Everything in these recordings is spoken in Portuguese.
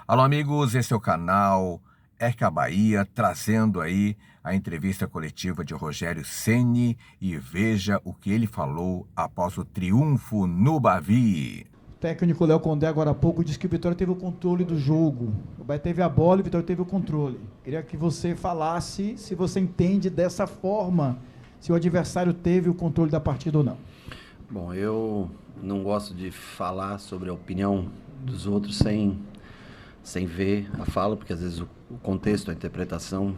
Alô, amigos, esse é o canal RK Bahia, trazendo aí a entrevista coletiva de Rogério Ceni e veja o que ele falou após o triunfo no Bavi. O técnico Léo Condé agora há pouco disse que o Vitória teve o controle do jogo. O Bahia teve a bola e o Vitória teve o controle. Queria que você falasse se você entende dessa forma, se o adversário teve o controle da partida ou não. Bom, eu não gosto de falar sobre a opinião dos outros sem ver a fala, porque às vezes o contexto, a interpretação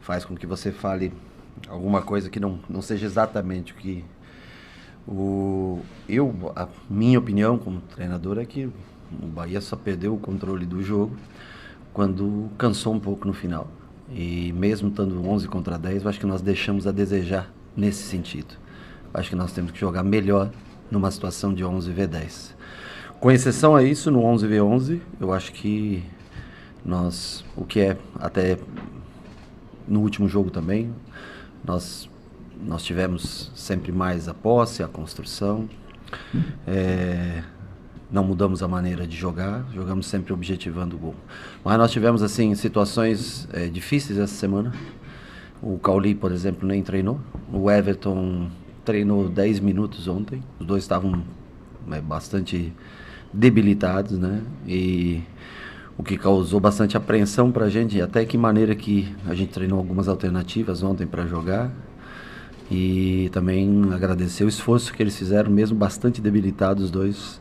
faz com que você fale alguma coisa que não seja exatamente o que... A minha opinião como treinador é que o Bahia só perdeu o controle do jogo quando cansou um pouco no final. E mesmo estando 11 contra 10, eu acho que nós deixamos a desejar nesse sentido. Eu acho que nós temos que jogar melhor numa situação de 11v10. Com exceção a isso, no 11v11, eu acho que o que é até no último jogo também, nós tivemos sempre mais a posse, a construção, não mudamos a maneira de jogar, jogamos sempre objetivando o gol. Mas nós tivemos assim situações difíceis essa semana. O Cauli, por exemplo, nem treinou. O Everton treinou 10 minutos ontem. Os dois estavam bastante debilitados, né? E o que causou bastante apreensão pra gente, até que maneira que a gente treinou algumas alternativas ontem para jogar. E também agradecer o esforço que eles fizeram, mesmo bastante debilitados, os dois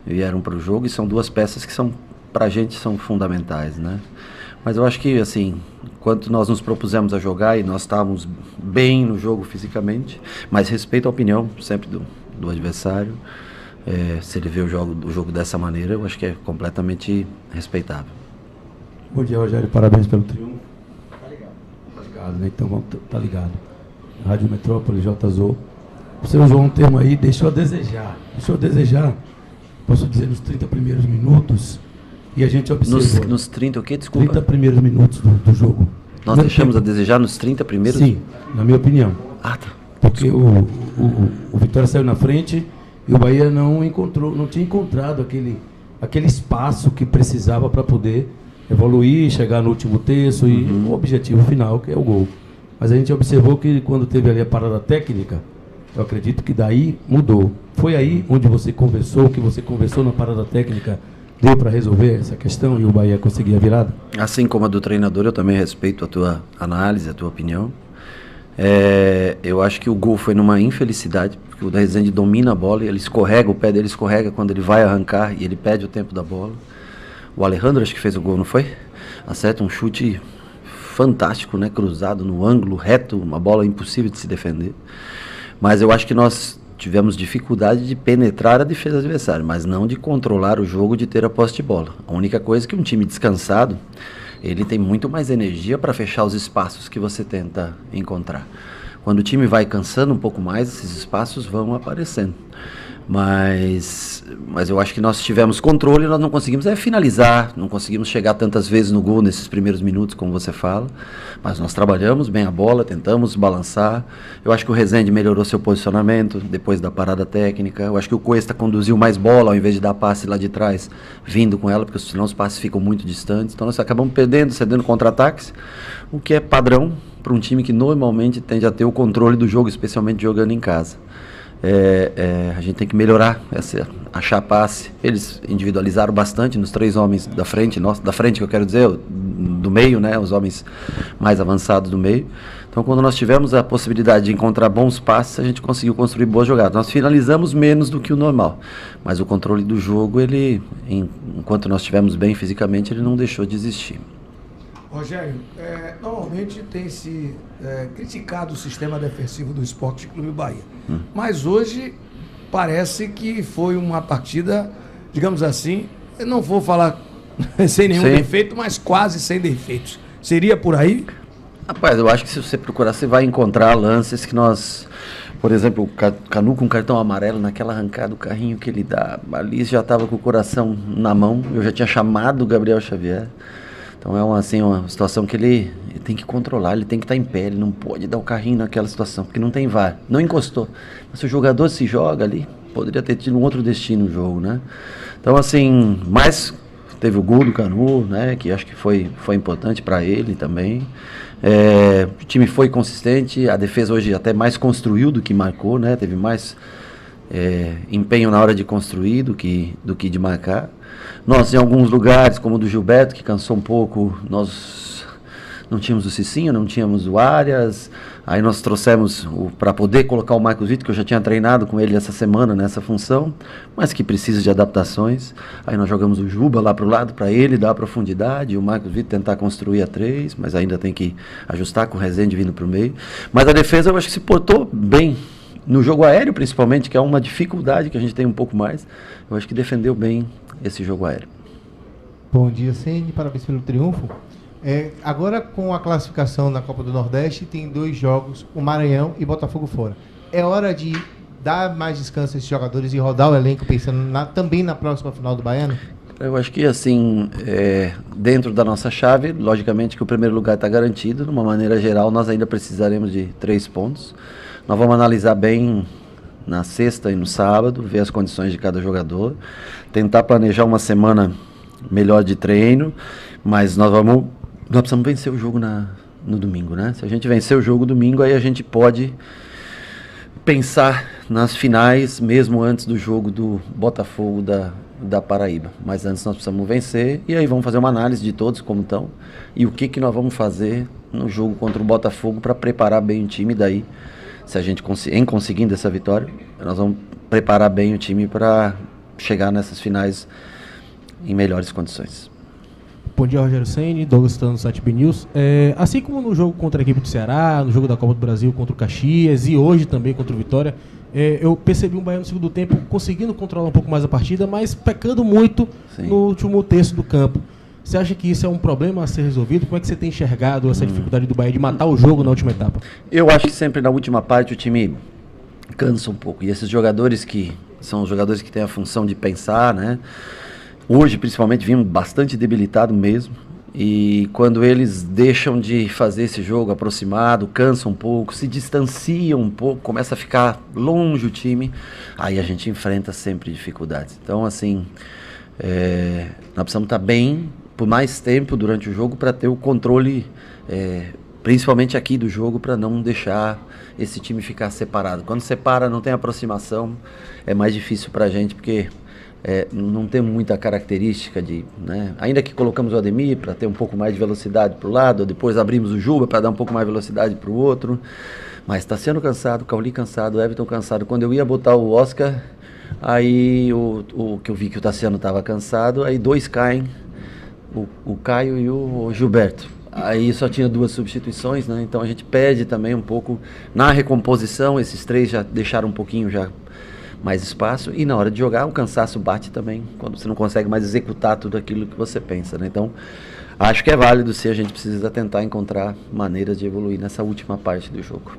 vieram para o jogo, e são duas peças que pra gente são fundamentais, né? Mas eu acho que, assim, enquanto nós nos propusemos a jogar e nós estávamos bem no jogo fisicamente, mas respeito a opinião sempre do adversário, se ele vê o jogo dessa maneira, eu acho que é completamente respeitável. Bom dia, Rogério, parabéns pelo triunfo. Tá ligado? Tá ligado, né? Então vamos, tá ligado. Rádio Metrópole, JZO. Você usou um termo aí, deixou a desejar. Posso dizer, nos 30 primeiros minutos, e a gente observou. Nos 30 o quê? Desculpa. 30 primeiros minutos do jogo. Nós deixamos a desejar nos 30 primeiros? Sim, na minha opinião. Ah, tá. Porque o Vitória saiu na frente e o Bahia não tinha encontrado aquele espaço que precisava para poder evoluir, chegar no último terço e o objetivo final, que é o gol. Mas a gente observou que quando teve ali a parada técnica, eu acredito que daí mudou. Foi aí onde você conversou, o que você conversou na parada técnica, deu para resolver essa questão e o Bahia conseguir a virada? Assim como a do treinador, eu também respeito a tua análise, a tua opinião. Eu acho que o gol foi numa infelicidade, porque o da Rezende domina a bola e ele escorrega, o pé dele escorrega quando ele vai arrancar e ele perde o tempo da bola. O Alejandro acho que fez o gol, não foi? Acerta um chute fantástico, né? Cruzado no ângulo reto, uma bola impossível de se defender. Mas eu acho que nós tivemos dificuldade de penetrar a defesa adversária, mas não de controlar o jogo, de ter a posse de bola. A única coisa é que um time descansado, ele tem muito mais energia para fechar os espaços que você tenta encontrar. Quando o time vai cansando um pouco mais, esses espaços vão aparecendo. Mas eu acho que nós tivemos controle, nós não conseguimos finalizar, não conseguimos chegar tantas vezes no gol nesses primeiros minutos, como você fala, mas nós trabalhamos bem a bola, tentamos balançar. Eu acho que o Rezende melhorou seu posicionamento depois da parada técnica. Eu acho que o Cuesta conduziu mais bola ao invés de dar passe lá de trás, vindo com ela, porque senão os passes ficam muito distantes. Então nós acabamos cedendo contra-ataques, o que é padrão para um time que normalmente tende a ter o controle do jogo, especialmente jogando em casa. A gente tem que melhorar, achar passe. Eles individualizaram bastante nos 3 homens da frente, da frente que eu quero dizer, do meio, né, os homens mais avançados do meio. Então quando nós tivemos a possibilidade de encontrar bons passes, a gente conseguiu construir boas jogadas. Nós finalizamos menos do que o normal, mas o controle do jogo, enquanto nós estivemos bem fisicamente, ele não deixou de existir. Rogério, normalmente tem se criticado o sistema defensivo do Sport Clube Bahia, mas hoje parece que foi uma partida, digamos assim, eu não vou falar sem nenhum defeito, mas quase sem defeitos. Seria por aí? Rapaz, eu acho que se você procurar, você vai encontrar lances que nós... Por exemplo, o Canu com cartão amarelo, naquela arrancada do carrinho que ele dá, ali já estava com o coração na mão, eu já tinha chamado o Gabriel Xavier. Então é uma situação que ele tem que controlar, ele tem que estar em pé, ele não pode dar o carrinho naquela situação, porque não tem VAR, não encostou. Mas se o jogador se joga ali, poderia ter tido um outro destino no jogo, né? Então assim, mas teve o gol do Canu, né, que acho que foi importante para ele também. O time foi consistente, a defesa hoje até mais construiu do que marcou, né, teve mais empenho na hora de construir do que de marcar. Nós, em alguns lugares, como o do Gilberto, que cansou um pouco, nós não tínhamos o Cicinho, não tínhamos o Arias, aí nós trouxemos para poder colocar o Marcos Vitor, que eu já tinha treinado com ele essa semana nessa função, mas que precisa de adaptações. Aí nós jogamos o Juba lá para o lado, para ele dar profundidade, e o Marcos Vitor tentar construir a 3, mas ainda tem que ajustar com o Rezende vindo para o meio. Mas a defesa eu acho que se portou bem, no jogo aéreo principalmente, que é uma dificuldade que a gente tem um pouco mais, eu acho que defendeu bem esse jogo aéreo. Bom dia, Ceni, parabéns pelo triunfo. Agora com a classificação na Copa do Nordeste, tem 2 jogos, o Maranhão e Botafogo fora. É hora de dar mais descanso a esses jogadores e rodar o elenco pensando também na próxima final do Baiano? Eu acho que assim, dentro da nossa chave, logicamente que o primeiro lugar está garantido. De uma maneira geral, nós ainda precisaremos de 3 pontos. Nós vamos analisar bem na sexta e no sábado, ver as condições de cada jogador, tentar planejar uma semana melhor de treino, mas nós precisamos vencer o jogo no domingo, né? Se a gente vencer o jogo domingo, aí a gente pode pensar nas finais, mesmo antes do jogo do Botafogo da Paraíba. Mas antes nós precisamos vencer, e aí vamos fazer uma análise de todos como estão, e o que nós vamos fazer no jogo contra o Botafogo para preparar bem o time. Daí, se a gente conseguindo essa vitória, nós vamos preparar bem o time para chegar nessas finais em melhores condições. Bom dia, Rogério Ceni, Douglas Tano, do site BNews. Assim como no jogo contra a equipe do Ceará, no jogo da Copa do Brasil contra o Caxias e hoje também contra o Vitória, eu percebi um Bahia no segundo tempo conseguindo controlar um pouco mais a partida, mas pecando muito no último terço do campo. Você acha que isso é um problema a ser resolvido? Como é que você tem enxergado essa dificuldade do Bahia de matar o jogo na última etapa? Eu acho que sempre na última parte o time cansa um pouco. E esses jogadores que são os jogadores que têm a função de pensar, né? Hoje, principalmente, vimos bastante debilitado mesmo. E quando eles deixam de fazer esse jogo aproximado, cansam um pouco, se distanciam um pouco, começa a ficar longe o time, aí a gente enfrenta sempre dificuldades. Então, assim, nós precisamos estar bem por mais tempo durante o jogo para ter o controle, principalmente aqui do jogo, para não deixar esse time ficar separado. Quando separa, não tem aproximação, é mais difícil para a gente, porque não tem muita característica de, né? Ainda que colocamos o Ademir para ter um pouco mais de velocidade para o lado, depois abrimos o Juba para dar um pouco mais de velocidade para o outro, mas está sendo cansado, o Cauli cansado, o Everton cansado. Quando eu ia botar o Oscar, aí o que eu vi que o Tassiano estava cansado, aí 2 caem, o Caio e o Gilberto. Aí só tinha 2 substituições, né? Então a gente perde também um pouco na recomposição. Esses 3 já deixaram um pouquinho já mais espaço, e na hora de jogar o cansaço bate também, quando você não consegue mais executar tudo aquilo que você pensa, né? Então acho que é válido, se a gente precisa tentar encontrar maneiras de evoluir nessa última parte do jogo.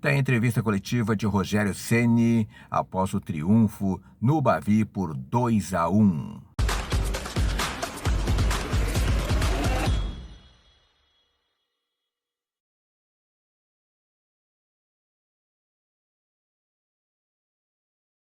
Tem a entrevista coletiva de Rogério Ceni após o triunfo no Bavi por 2-1.